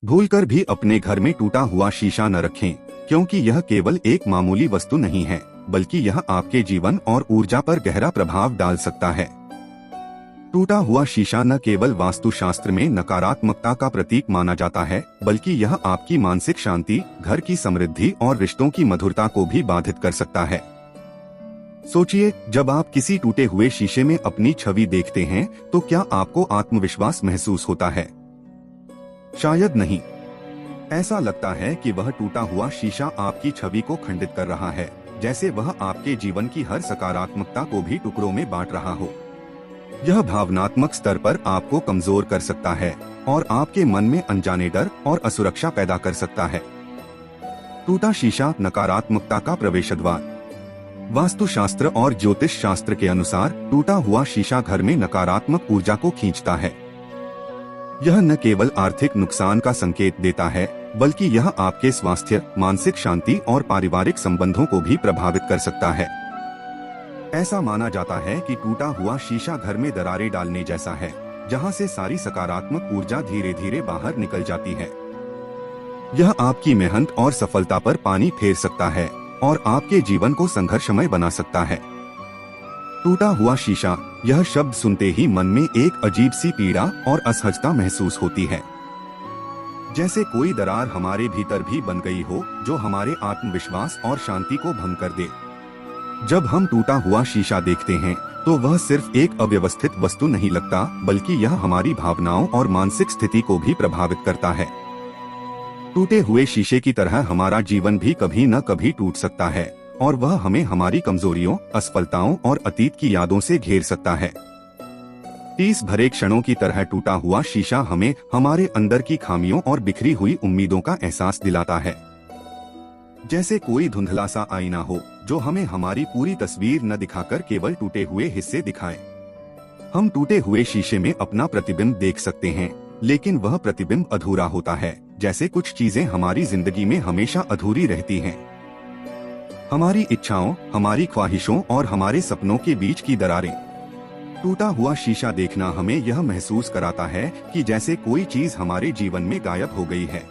भूलकर भी अपने घर में टूटा हुआ शीशा न रखें, क्योंकि यह केवल एक मामूली वस्तु नहीं है, बल्कि यह आपके जीवन और ऊर्जा पर गहरा प्रभाव डाल सकता है। टूटा हुआ शीशा न केवल वास्तुशास्त्र में नकारात्मकता का प्रतीक माना जाता है, बल्कि यह आपकी मानसिक शांति, घर की समृद्धि और रिश्तों की मधुरता को भी बाधित कर सकता है। सोचिए, जब आप किसी टूटे हुए शीशे में अपनी छवि देखते हैं, तो क्या आपको आत्मविश्वास महसूस होता है? शायद नहीं। ऐसा लगता है कि वह टूटा हुआ शीशा आपकी छवि को खंडित कर रहा है, जैसे वह आपके जीवन की हर सकारात्मकता को भी टुकड़ों में बांट रहा हो। यह भावनात्मक स्तर पर आपको कमजोर कर सकता है और आपके मन में अनजाने डर और असुरक्षा पैदा कर सकता है। टूटा शीशा नकारात्मकता का प्रवेश द्वार। वास्तुशास्त्र और ज्योतिष शास्त्र के अनुसार टूटा हुआ शीशा घर में नकारात्मक ऊर्जा को खींचता है। यह न केवल आर्थिक नुकसान का संकेत देता है, बल्कि यह आपके स्वास्थ्य, मानसिक शांति और पारिवारिक संबंधों को भी प्रभावित कर सकता है। ऐसा माना जाता है कि टूटा हुआ शीशा घर में दरारें डालने जैसा है, जहां से सारी सकारात्मक ऊर्जा धीरे धीरे बाहर निकल जाती है। यह आपकी मेहनत और सफलता पर पानी फेर सकता है और आपके जीवन को संघर्षमय बना सकता है। टूटा हुआ शीशा, यह शब्द सुनते ही मन में एक अजीब सी पीड़ा और असहजता महसूस होती है, जैसे कोई दरार हमारे भीतर भी बन गई हो, जो हमारे आत्मविश्वास और शांति को भंग कर दे। जब हम टूटा हुआ शीशा देखते हैं, तो वह सिर्फ एक अव्यवस्थित वस्तु नहीं लगता, बल्कि यह हमारी भावनाओं और मानसिक स्थिति को भी प्रभावित करता है। टूटे हुए शीशे की तरह हमारा जीवन भी कभी न कभी टूट सकता है, और वह हमें हमारी कमजोरियों, असफलताओं और अतीत की यादों से घेर सकता है। टीस भरे क्षणों की तरह टूटा हुआ शीशा हमें हमारे अंदर की खामियों और बिखरी हुई उम्मीदों का एहसास दिलाता है, जैसे कोई धुंधला सा आईना हो जो हमें हमारी पूरी तस्वीर न दिखाकर केवल टूटे हुए हिस्से दिखाए। हम टूटे हुए शीशे में अपना प्रतिबिंब देख सकते हैं, लेकिन वह प्रतिबिंब अधूरा होता है, जैसे कुछ चीजें हमारी जिंदगी में हमेशा अधूरी रहती हैं। हमारी इच्छाओं, हमारी ख्वाहिशों और हमारे सपनों के बीच की दरारें। टूटा हुआ शीशा देखना हमें यह महसूस कराता है कि जैसे कोई चीज हमारे जीवन में गायब हो गई है।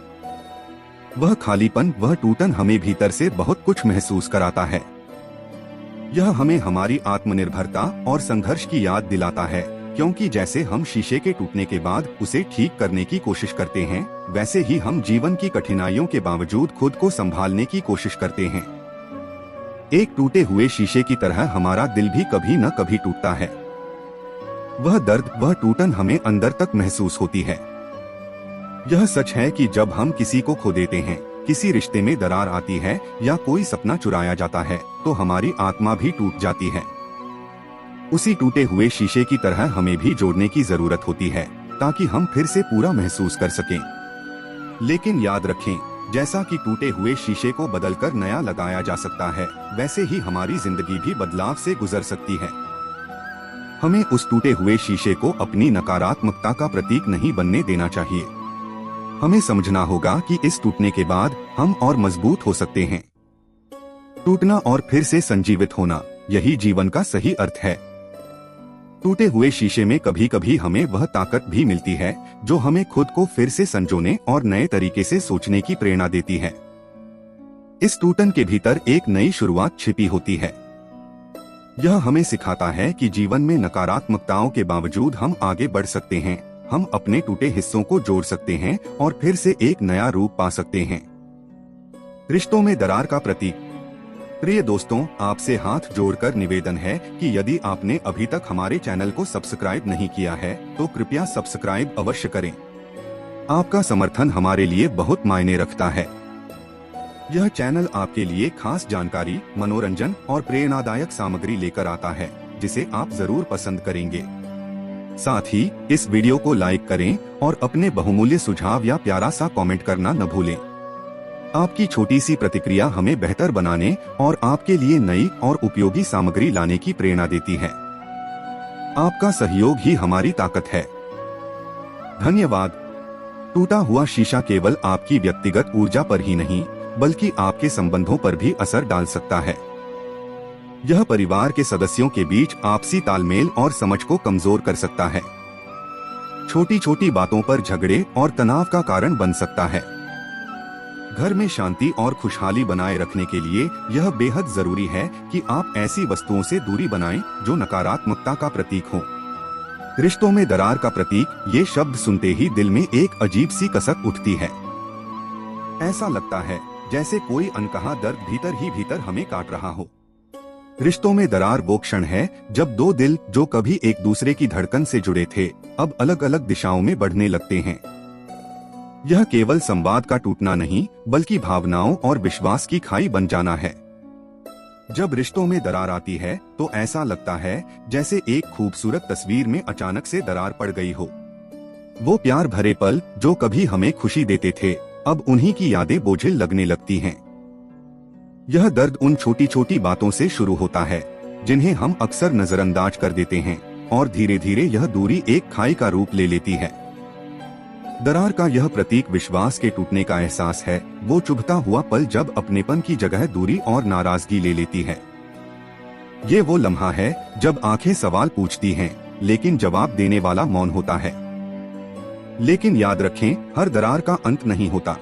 वह खालीपन, वह टूटन हमें भीतर से बहुत कुछ महसूस कराता है। यह हमें हमारी आत्मनिर्भरता और संघर्ष की याद दिलाता है, क्योंकि जैसे हम शीशे के टूटने के बाद उसे ठीक करने की कोशिश करते हैं, वैसे ही हम जीवन की कठिनाइयों के बावजूद खुद को संभालने की कोशिश करते हैं। एक टूटे हुए शीशे की तरह हमारा दिल भी कभी न कभी टूटता है। वह दर्द, वह टूटन हमें अंदर तक महसूस होती है। यह सच है कि जब हम किसी को खो देते हैं, किसी रिश्ते में दरार आती है या कोई सपना चुराया जाता है, तो हमारी आत्मा भी टूट जाती है। उसी टूटे हुए शीशे की तरह हमें भी जोड़ने की जरूरत होती है, ताकि हम फिर से पूरा महसूस कर सकें। लेकिन याद रखें, जैसा कि टूटे हुए शीशे को बदलकर नया लगाया जा सकता है, वैसे ही हमारी जिंदगी भी बदलाव से गुजर सकती है। हमें उस टूटे हुए शीशे को अपनी नकारात्मकता का प्रतीक नहीं बनने देना चाहिए। हमें समझना होगा कि इस टूटने के बाद हम और मजबूत हो सकते हैं। टूटना और फिर से संजीवित होना, यही जीवन का सही अर्थ है। टूटे हुए शीशे में कभी कभी हमें वह ताकत भी मिलती है जो हमें खुद को फिर से संजोने और नए तरीके से सोचने की प्रेरणा देती है। इस टूटन के भीतर एक नई शुरुआत छिपी होती है। यह हमें सिखाता है कि जीवन में नकारात्मकताओं के बावजूद हम आगे बढ़ सकते हैं, हम अपने टूटे हिस्सों को जोड़ सकते हैं और फिर से एक नया रूप पा सकते हैं। रिश्तों में दरार का प्रतीक। प्रिय दोस्तों, आपसे हाथ जोड़कर निवेदन है कि यदि आपने अभी तक हमारे चैनल को सब्सक्राइब नहीं किया है, तो कृपया सब्सक्राइब अवश्य करें। आपका समर्थन हमारे लिए बहुत मायने रखता है। यह चैनल आपके लिए खास जानकारी, मनोरंजन और प्रेरणादायक सामग्री लेकर आता है, जिसे आप जरूर पसंद करेंगे। साथ ही इस वीडियो को लाइक करें और अपने बहुमूल्य सुझाव या प्यारा सा कमेंट करना न भूलें। आपकी छोटी सी प्रतिक्रिया हमें बेहतर बनाने और आपके लिए नई और उपयोगी सामग्री लाने की प्रेरणा देती है। आपका सहयोग ही हमारी ताकत है। धन्यवाद। टूटा हुआ शीशा केवल आपकी व्यक्तिगत ऊर्जा पर ही नहीं, बल्कि आपके संबंधों पर भी असर डाल सकता है। यह परिवार के सदस्यों के बीच आपसी तालमेल और समझ को कमजोर कर सकता है। छोटी छोटी बातों पर झगड़े और तनाव का कारण बन सकता है। घर में शांति और खुशहाली बनाए रखने के लिए यह बेहद जरूरी है कि आप ऐसी वस्तुओं से दूरी बनाएं जो नकारात्मकता का प्रतीक हो। रिश्तों में दरार का प्रतीक, ये शब्द सुनते ही दिल में एक अजीब सी कसक उठती है। ऐसा लगता है जैसे कोई अनकहा दर्द भीतर ही भीतर हमें काट रहा हो। रिश्तों में दरार वो क्षण है जब दो दिल जो कभी एक दूसरे की धड़कन से जुड़े थे, अब अलग अलग दिशाओं में बढ़ने लगते हैं। यह केवल संवाद का टूटना नहीं, बल्कि भावनाओं और विश्वास की खाई बन जाना है। जब रिश्तों में दरार आती है तो ऐसा लगता है जैसे एक खूबसूरत तस्वीर में अचानक से दरार पड़ गई हो। वो प्यार भरे पल जो कभी हमें खुशी देते थे, अब उन्हीं की यादें बोझिल लगने लगती हैं। यह दर्द उन छोटी छोटी बातों से शुरू होता है जिन्हें हम अक्सर नजरअंदाज कर देते हैं, और धीरे धीरे यह दूरी एक खाई का रूप ले लेती है। दरार का यह प्रतीक विश्वास के टूटने का एहसास है, वो चुभता हुआ पल जब अपनेपन की जगह दूरी और नाराजगी ले लेती है। ये वो लम्हा है जब आंखें सवाल पूछती हैं, लेकिन जवाब देने वाला मौन होता है। लेकिन याद रखें, हर दरार का अंत नहीं होता।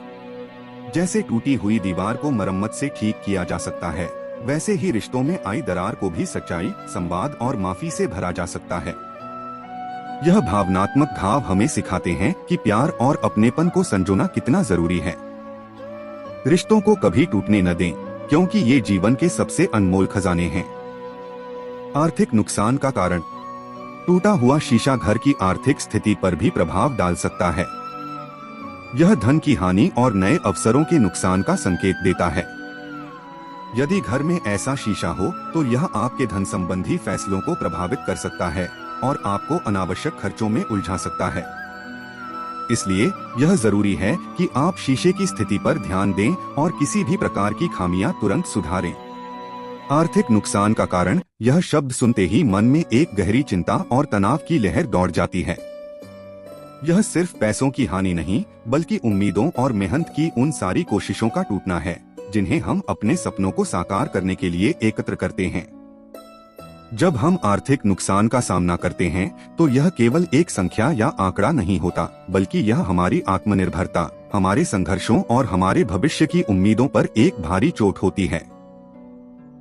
जैसे टूटी हुई दीवार को मरम्मत से ठीक किया जा सकता है, वैसे ही रिश्तों में आई दरार को भी सच्चाई, संवाद और माफी से भरा जा सकता है। यह भावनात्मक घाव हमें सिखाते हैं कि प्यार और अपनेपन को संजोना कितना जरूरी है। रिश्तों को कभी टूटने न दें, क्योंकि ये जीवन के सबसे अनमोल खजाने हैं। आर्थिक नुकसान का कारण। टूटा हुआ शीशा घर की आर्थिक स्थिति पर भी प्रभाव डाल सकता है। यह धन की हानि और नए अवसरों के नुकसान का संकेत देता है। यदि घर में ऐसा शीशा हो तो यह आपके धन संबंधी फैसलों को प्रभावित कर सकता है और आपको अनावश्यक खर्चों में उलझा सकता है। इसलिए यह जरूरी है कि आप शीशे की स्थिति पर ध्यान दें और किसी भी प्रकार की खामियां तुरंत सुधारें। आर्थिक नुकसान का कारण। यह शब्द सुनते ही मन में एक गहरी चिंता और तनाव की लहर दौड़ जाती है। यह सिर्फ पैसों की हानि नहीं, बल्कि उम्मीदों और मेहनत की उन सारी कोशिशों का टूटना है जिन्हें हम अपने सपनों को साकार करने के लिए एकत्र करते हैं। जब हम आर्थिक नुकसान का सामना करते हैं तो यह केवल एक संख्या या आंकड़ा नहीं होता, बल्कि यह हमारी आत्मनिर्भरता, हमारे संघर्षों और हमारे भविष्य की उम्मीदों पर एक भारी चोट होती है।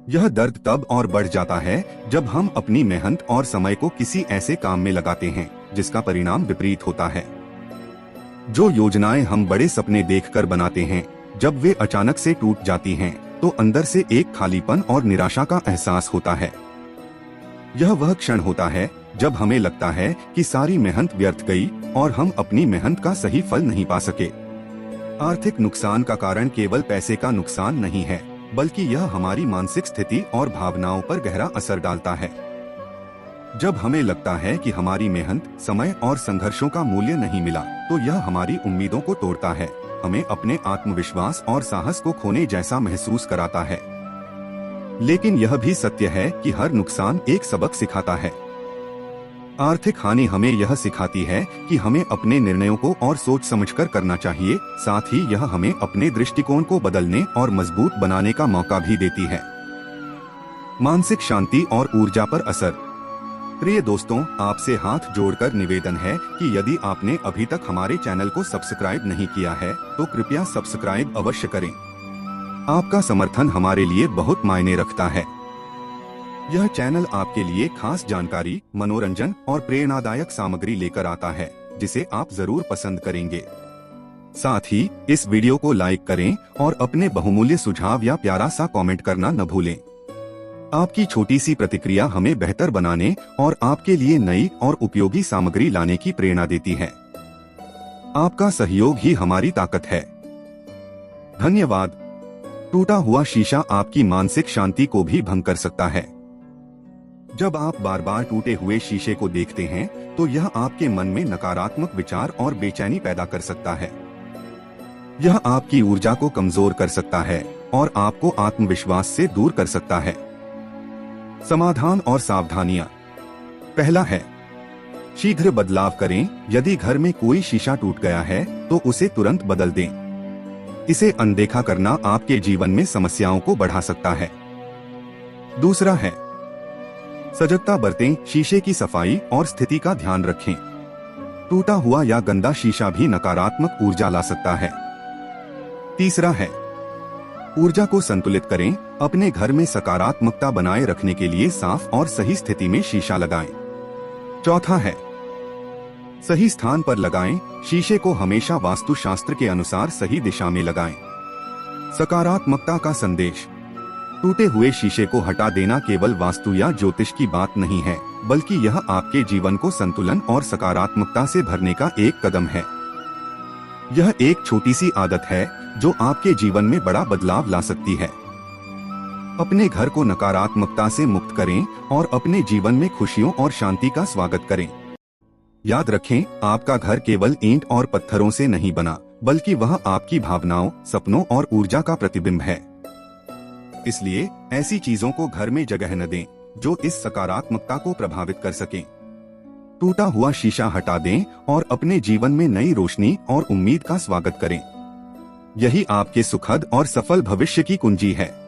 यह दर्द तब और बढ़ जाता है जब हम अपनी मेहनत और समय को किसी ऐसे काम में लगाते हैं जिसका परिणाम विपरीत होता है। जो योजनाएं हम बड़े सपने देखकर बनाते हैं, जब वे अचानक से टूट जाती हैं, तो अंदर से एक खालीपन और निराशा का एहसास होता है। यह वह क्षण होता है जब हमें लगता है कि सारी मेहनत व्यर्थ गई और हम अपनी मेहनत का सही फल नहीं पा सके। आर्थिक नुकसान का कारण केवल पैसे का नुकसान नहीं है, बल्कि यह हमारी मानसिक स्थिति और भावनाओं पर गहरा असर डालता है। जब हमें लगता है कि हमारी मेहनत, समय और संघर्षों का मूल्य नहीं मिला, तो यह हमारी उम्मीदों को तोड़ता है, हमें अपने आत्मविश्वास और साहस को खोने जैसा महसूस कराता है। लेकिन यह भी सत्य है कि हर नुकसान एक सबक सिखाता है। आर्थिक हानि हमें यह सिखाती है कि हमें अपने निर्णयों को और सोच समझकर करना चाहिए, साथ ही यह हमें अपने दृष्टिकोण को बदलने और मजबूत बनाने का मौका भी देती है। मानसिक शांति और ऊर्जा पर असर। प्रिय दोस्तों, आपसे हाथ जोड़कर निवेदन है कि यदि आपने अभी तक हमारे चैनल को सब्सक्राइब नहीं किया है तो कृपया सब्सक्राइब अवश्य करें। आपका समर्थन हमारे लिए बहुत मायने रखता है। यह चैनल आपके लिए खास जानकारी, मनोरंजन और प्रेरणादायक सामग्री लेकर आता है, जिसे आप जरूर पसंद करेंगे। साथ ही इस वीडियो को लाइक करें और अपने बहुमूल्य सुझाव या प्यारा सा कमेंट करना न भूलें। आपकी छोटी सी प्रतिक्रिया हमें बेहतर बनाने और आपके लिए नई और उपयोगी सामग्री लाने की प्रेरणा देती है। आपका सहयोग ही हमारी ताकत है। धन्यवाद। टूटा हुआ शीशा आपकी मानसिक शांति को भी भंग कर सकता है। जब आप बार बार टूटे हुए शीशे को देखते हैं तो यह आपके मन में नकारात्मक विचार और बेचैनी पैदा कर सकता है। यह आपकी ऊर्जा को कमजोर कर सकता है और आपको आत्मविश्वास से दूर कर सकता है। समाधान और सावधानियां। पहला है, शीघ्र बदलाव करें। यदि घर में कोई शीशा टूट गया है तो उसे तुरंत बदल दें। इसे अनदेखा करना आपके जीवन में समस्याओं को बढ़ा सकता है। दूसरा है, सजगता बरतें। शीशे की सफाई और स्थिति का ध्यान रखें। टूटा हुआ या गंदा शीशा भी नकारात्मक ऊर्जा ला सकता है। तीसरा है, ऊर्जा को संतुलित करें। अपने घर में सकारात्मकता बनाए रखने के लिए साफ और सही स्थिति में शीशा लगाएं। चौथा है, सही स्थान पर लगाएं। शीशे को हमेशा वास्तुशास्त्र के अनुसार सही दिशा में लगाएं। सकारात्मकता का संदेश। टूटे हुए शीशे को हटा देना केवल वास्तु या ज्योतिष की बात नहीं है, बल्कि यह आपके जीवन को संतुलन और सकारात्मकता से भरने का एक कदम है। यह एक छोटी सी आदत है जो आपके जीवन में बड़ा बदलाव ला सकती है। अपने घर को नकारात्मकता से मुक्त करें और अपने जीवन में खुशियों और शांति का स्वागत करें। याद रखें, आपका घर केवल ईंट और पत्थरों से नहीं बना, बल्कि वह आपकी भावनाओं, सपनों और ऊर्जा का प्रतिबिंब है। इसलिए ऐसी चीजों को घर में जगह न दें जो इस सकारात्मकता को प्रभावित कर सकें। टूटा हुआ शीशा हटा दें और अपने जीवन में नई रोशनी और उम्मीद का स्वागत करें। यही आपके सुखद और सफल भविष्य की कुंजी है।